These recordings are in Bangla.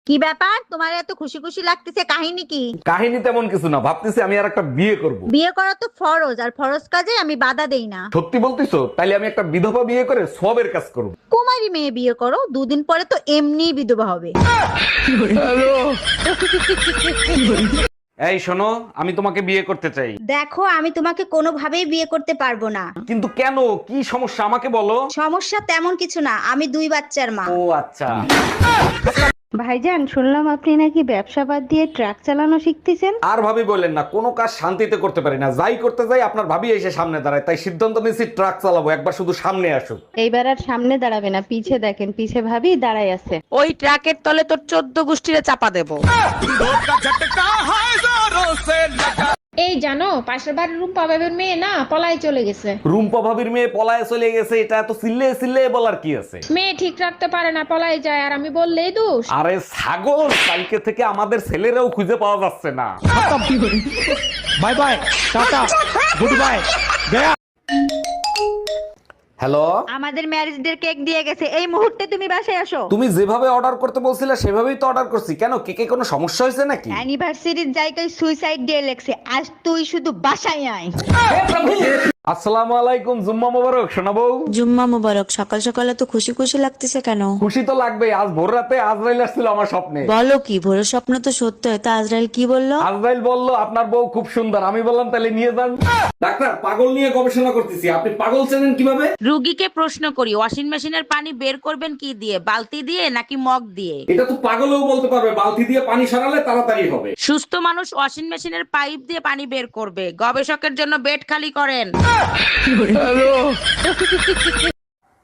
কি ব্যাপার, তোমার এত খুশি খুশি লাগতেছে, কাহিনী কি? কাহিনী তেমন কিছু না, ভাবতেছি আমি আর একটা বিয়ে করব। বিয়ে করা তো ফরজ, আর ফরজ কাজে আমি বাধা দেই না। সত্যি বলতিছো? তাইলে আমি একটা বিধবা বিয়ে করে সবের কাজ করব। কুমারী মেয়ে বিয়ে করো, দুদিন পরে তো এমনিই বিধবা হবে। এই শোনো, আমি তোমাকে বিয়ে করতে চাই। দেখো, আমি তোমাকে কোনোভাবেই বিয়ে করতে পারবো না। কিন্তু কেন, কি সমস্যা আমাকে বলো। সমস্যা তেমন কিছু না, আমি 2 বাচ্চার মা। ও আচ্ছা। ভাইজান, শুনলাম আপনি নাকি ব্যবসা বাদ দিয়ে ট্রাক চালানো শিখতেছেন। আর ভাবি বললেন না, কোনো কাজ শান্তিতে করতে পারি না, যাই করতে যাই আপনার ভাবি এসে সামনে দাঁড়ায়, তাই সিদ্ধান্ত নিয়েছি ট্রাক চালাবো, একবার শুধু সামনে আসুক। এইবার আর সামনে দাঁড়াবে না, পিছে দেখেন, পিছে ভাবি দাঁড়াই আছে। ওই ট্রাকের তলে তোর 14 গোষ্ঠীরে চাপা দেবো। এই জানো, পাশের বাড়ির রুম্পা বাবের মেয়ে না পলাই চলে গেছে। রুম্পা ভাবির মেয়ে পলায়ে চলে গেছে, এটা এত চিল্লে চিল্লে বলার কি আছে? মেয়ে ঠিক রাখতে পারে না, পলাই যায়, আর আমি বললেই দোষ। আরে ছাগল, কালকে থেকে আমাদের ছেলেরাও খুঁজে পাওয়া যাচ্ছে না। Bye bye, tata, good bye, Gaya. Hello, আমাদের ম্যারেজ ডে কেক দিয়ে গেছে, এই মুহূর্তে তুমি বাসায় আসো। তুমি যেভাবে অর্ডার করতে বলছিলে সেভাবেই তো অর্ডার করছি। কেন, কেকে কোনো সমস্যা হয়েছে নাকি? অ্যানিভার্সারির জায়গায় সুইসাইড ডে লেখছে, আজ তুই শুধু বাসায় আয়। আসসালামু আলাইকুম, জুম্মা মোবারক শোনাবো। জুম্মা মুবারক। সকাল সকালে তো খুশি খুশি লাগতেছে কেন? খুশি তো লাগবে, আজ ভোর রাতে আজরাইল আসছিল আমার স্বপ্নে। বলো কি, ভোরের স্বপ্ন তো সত্য হয়, তা আজরাইল কি বললো? আজরাইল বলল আপনার বউ খুব সুন্দর। আমি বললাম তাহলে নিয়ে যান। ডাক্তার, পাগল নিয়ে গবেষণা করতেছি, আপনি পাগল চেনেন কিভাবে? রুগীকে প্রশ্ন করি, ওয়াশিং মেশিনের পানি বের করবেন কি দিয়ে, বালতি দিয়ে নাকি মগ দিয়ে? এটা তো পাগলও বলতে পারবে, বালতি দিয়ে পানি সরালে তাড়াতাড়ি হবে। সুস্থ মানুষ ওয়াশিং মেশিনের পাইপ দিয়ে পানি বের করবে। গবেষকের জন্য বেড খালি করেন।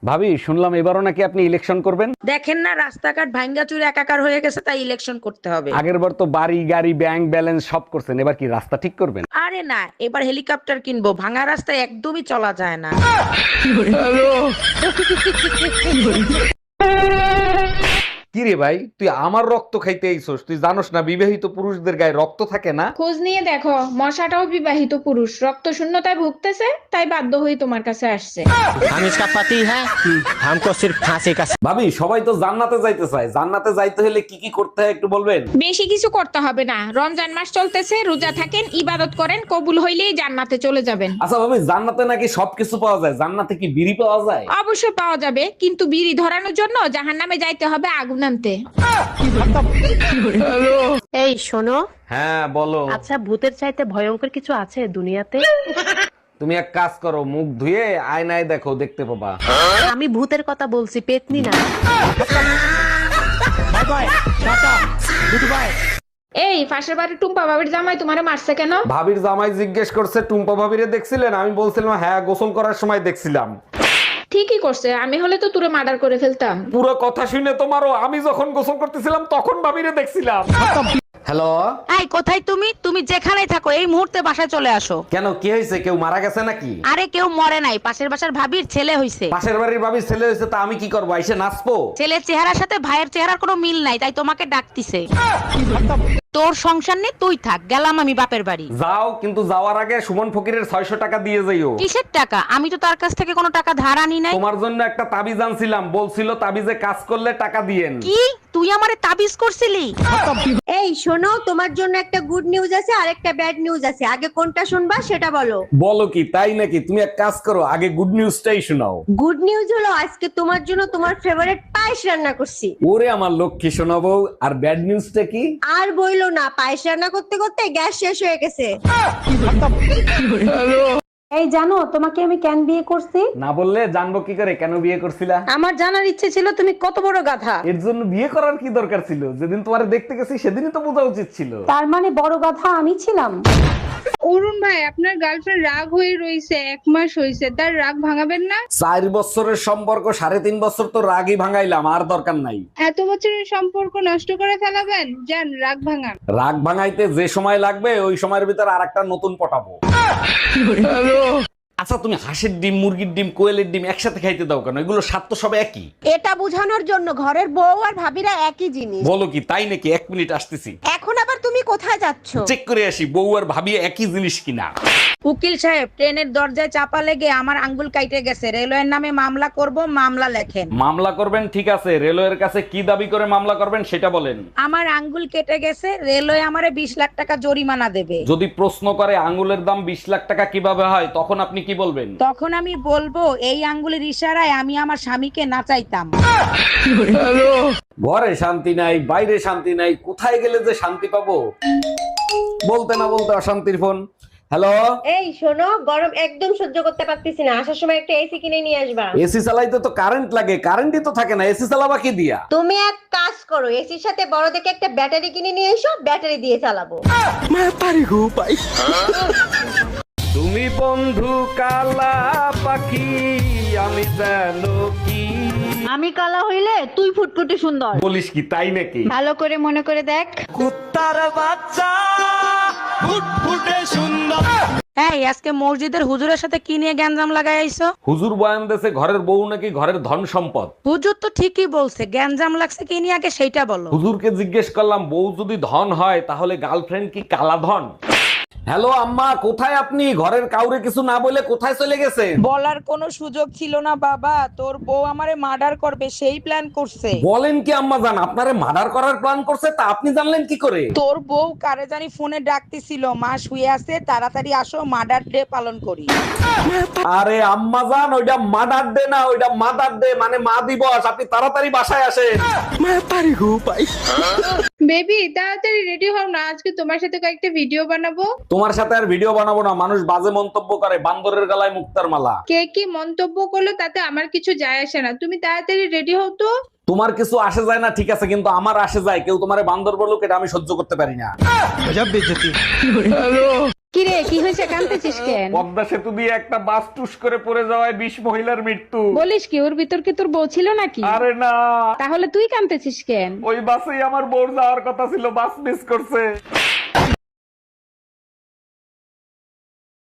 ভাবি, শুনলাম এবারও নাকি আপনি ইলেকশন করবেন। দেখেন না, রাস্তাঘাট ভাঙ্গাচুর একাকার হয়ে গেছে, তাই ইলেকশন করতে হবে। আগের বার তো বাড়ি গাড়ি ব্যাংক ব্যালেন্স সব করছেন, এবার কি রাস্তা ঠিক করবেন? আরে না, এবার হেলিকপ্টার কিনবো, ভাঙা রাস্তায় একদমই চলা যায় না। কি রে ভাই, তুই আমার রক্ত খাইতে আইছস? তুই জানোস না বিবাহিত পুরুষদের গায়ে রক্ত থাকে না? খোঁজ নিয়ে দেখো, মশাটাও বিবাহিত পুরুষ, রক্ত শূন্যতায় ভুগতেছে, তাই বাধ্য হয়ে তোমার কাছে আসছে। हम इसका पति है, हमको सिर्फ फांसी का। ভাবি, সবাই তো জান্নাতে যাইতে চায়, জান্নাতে যাইতে হলে কি কি করতে হয় একটু বলবেন? বেশি কিছু করতে হবে না, রমজান মাস চলতেছে, রোজা থাকেন, ইবাদত করেন, কবুল হইলেই জান্নাতে চলে যাবেন। আচ্ছা ভাবি, জান্নাতে নাকি সবকিছু পাওয়া যায়, জান্নাতে কি বিড়ি পাওয়া যায়? অবশ্যই পাওয়া যাবে, কিন্তু বিড়ি ধরানোর জন্য জাহান্নামে যাইতে হবে আগুন আনতে। এই শোনো, হ্যাঁ বলো। আচ্ছা ভূতের চাইতে ভয়ঙ্কর কিছু আছে দুনিয়াতে? তুমি এক কাজ করো, মুখ ধুয়ে আয়নায় দেখো, দেখতে পাবা। আমি ভূতের কথা বলছি, পেতনি না। Bye bye, tata, good bye. এই পাশের বাড়ির টুম্পা বাবির জামাই তোমারে মারছে কেন? ভাবির জামাই জিজ্ঞেস করছে টুম্পা ভাবিরে দেখছিলেন? আমি বলছিলাম হ্যাঁ, গোসল করার সময় দেখছিলাম। ঠিকই করছে, আমি হলে তো তুরে মার্ডার করে ফেলতাম। পুরো কথা শুনে তোমারও, আমি যখন গোসল করতেছিলাম তখন ভাবিরে দেখছিলাম। হ্যালো, এই কোথায় তুমি? তুমি যেখানেই থাকো এই মুহূর্তে বাসায় চলে আসো। কেন, কি হয়েছে? কেউ মারা গেছে নাকি? আরে কেউ মরে নাই, পাশের বাসার ভাবির ছেলে হইছে। পাশের বাড়ির ভাবির ছেলে হয়েছে, তা আমি কি করবো? এসে নাচবো? ছেলের চেহারার সাথে ভাইয়ের চেহারার কোনো মিল নাই, তাই তোমাকে ডাকতিছে। তোর সংসার নেই, তুই থাক, গেলাম আমি বাপের বাড়ি। যাও, কিন্তু যাওয়ার আগে সুমন ফকিরের 600 টাকা দিয়ে যাইও। কিসের টাকা? আমি তো তার কাছ থেকে কোনো টাকা ধার আনি নাই। তোমার জন্য একটা তাবিজ আনছিলাম, বলছিল তাবিজে কাজ করলে টাকা দিয়েন। কি, তুই আমারে তাবিজ করছিলি? এই শোনো, তোমার জন্য একটা গুড নিউজ আছে আর একটা ব্যাড নিউজ আছে, আগে কোনটা শুনবা সেটা বলো। বলো কি, তাই নাকি? তুমি এক কাজ করো, আগে গুড নিউজটাই শোনাও। গুড নিউজ হলো আজকে তোমার জন্য তোমার ফেভারিট পায়েস রান্না করছি। ওরে আমার লক্ষ্মী শোনাবো। আর ব্যাড নিউজটা কি? আর বইলো না, পায়েস রান্না করতে করতে গ্যাস শেষ হয়ে গেছে। এই জানো, তোমাকে আমি কেন বিয়ে করছি? না বললে জানবো কি করে কেন বিয়ে করছিলা? আমার জানার ইচ্ছে ছিল তুমি কত বড় গাধা। এর জন্য বিয়ে করার কি দরকার ছিল? যেদিন তোমারে দেখতে গেছি সেদিনই তো বোঝা উচিত ছিল। তার মানে বড় গাধা আমি ছিলাম? অরুণ ভাই, আপনার গার্লফ্রেন্ড রাগ হয়ে রইছে, 1 মাস হইছে, তার রাগ ভাঙাবেন না? 4 বছরের সম্পর্ক 3.5 বছর তো রাগই ভাঙাইলাম, আর দরকার নাই। এত বছরের সম্পর্ক নষ্ট করে ফেলাবেন? যান, রাগ ভাঙান। রাগ ভাঙাইতে যে সময় লাগবে ওই সময়ের ভিতর আরেকটা নতুন পটাবো। আচ্ছা, তুমি হাঁসের ডিম, মুরগির ডিম, কোয়েলের ডিম একসাথে খাইতে দাও কেন? এগুলো স্বাদ তো সব একই। এটা বোঝানোর জন্য ঘরের বউ আর ভাবিরা একই জিনিস। বলো কি, তাই নাকি? 1 মিনিট আসতেছি, এখন আবার তুমি কোথায় যাচ্ছ? চেক করে আসি বউ আর ভাবি একই জিনিস কিনা। উকিল সাহেব, ট্রেনের দরজায় চাপা লেগে আমার আঙ্গুল কাইটে গেছে, রেলওয়ের নামে মামলা করব, মামলা লেখেন। মামলা করবেন ঠিক আছে, রেলওয়ের কাছে কি দাবি করে মামলা করবেন সেটা বলেন। আমার আঙ্গুল কেটে গেছে, রেলওয়ে আমারে 20 লাখ টাকা জরিমানা দেবে। যদি প্রশ্ন করে আঙ্গুলের দাম 20 লাখ টাকা কিভাবে হয়, তখন আপনি কি বলবেন? তখন আমি বলবো, এই আঙ্গুলের ইশারায় আমি আমার স্বামীকে নাচাইতাম। ঘরে শান্তি নাই, বাইরে শান্তি নাই, কোথায় গেলে যে শান্তি পাবো? বলতে না বলতে অশান্তির ফোন। হ্যালো, এই শোনো, গরম একদম সহ্য করতে পারতেছি না, আসার সময় একটা এসি কিনে নিয়ে আসবা। এসি চালাইতে তো কারেন্ট লাগে, কারেন্টই তো থাকে না, এসি চালাবা কি দিয়া? তুমি এক কাজ করো, এসির সাথে বড় দেখে একটা ব্যাটারি কিনে নিয়ে এসো, ব্যাটারি দিয়ে চালাবো। তুমি বন্ধু কালা পাখি, আমি জানো কি। আমি কালা হইলে তুই ফুটফুটে সুন্দর। বলিস কি, তাই নাকি? ভালো করে মনে করে দেখ। कुत्तार बच्चा फुट फुटे सुंदर। এই আজকে মসজিদের হুজুরের সাথে কি নিয়ে গ্যাঞ্জাম লাগাই আইছো? হুজুর বয়ান দেশে ঘরের বউ নাকি ঘরের ধন সম্পদ। হুজুর তো ঠিকই বলছে, গ্যাঞ্জাম লাগছে কি নিয়ে আগে সেইটা বলো। হুজুরকে জিজ্ঞেস করলাম, বউ যদি ধন হয় তাহলে গার্লফ্রেন্ড কি কালা ধন? হ্যালো আম্মা, কোথায় আপনি? ঘরের কাউরে কিছু না বলে কোথায় চলে গেছেন? বলার কোনো সুযোগ ছিল না বাবা, তোর বউ আমারে মার্ডার করবে সেই প্ল্যান করছে। বলেন কি আম্মা জান, আপনারে মার্ডার করার প্ল্যান করছে? তা আপনি জানলেন কি করে? তোর বউ কারে জানি ফোনে ডাকতেছিল, মা শুয়ে আছে, তাড়াতাড়ি আসো মার্ডার ডে পালন করি। আরে আম্মা জান, ওইটা মাদার ডে না, ওইটা মাদার ডে মানে মা দিবস। আপনি তাড়াতাড়ি বাসায় আসেন। বেবি তাড়াতাড়ি রেডি হও না, আজকে তোমার সাথে কয়েকটা ভিডিও বানাবো। তোমার সাথে আর ভিডিও বানাবো না, মানুষ বাজে মন্তব্য করে, বান্দরের গলায় মুক্তার মালা। কে কি মন্তব্য করলো তাতে আমার কিছু যায় আসে না, তুমি তাড়াতাড়ি রেডি হও তো। তোমার কিছু আসে যায় না ঠিক আছে, কিন্তু আমার আসে যায়। কেউ তোমারে বান্দর বলুক, এটা আমি সহ্য করতে পারি না। गजब बेइज्जती। কি রে, কি হয়েছে, কাঁদতেছিস কেন? পদ্মা সেতু দিয়ে একটা বাস টুস করে পড়ে যাওয়ায় 20 মহিলার মৃত্যু। বলিস কি, ওর ভিতর কি তোর বউ ছিল নাকি? আরে না, তাহলে তুই কাঁদতেছিস কেন? ওই বাসেই আমার বউর যাওয়ার কথা ছিল, বাস মিস করছে।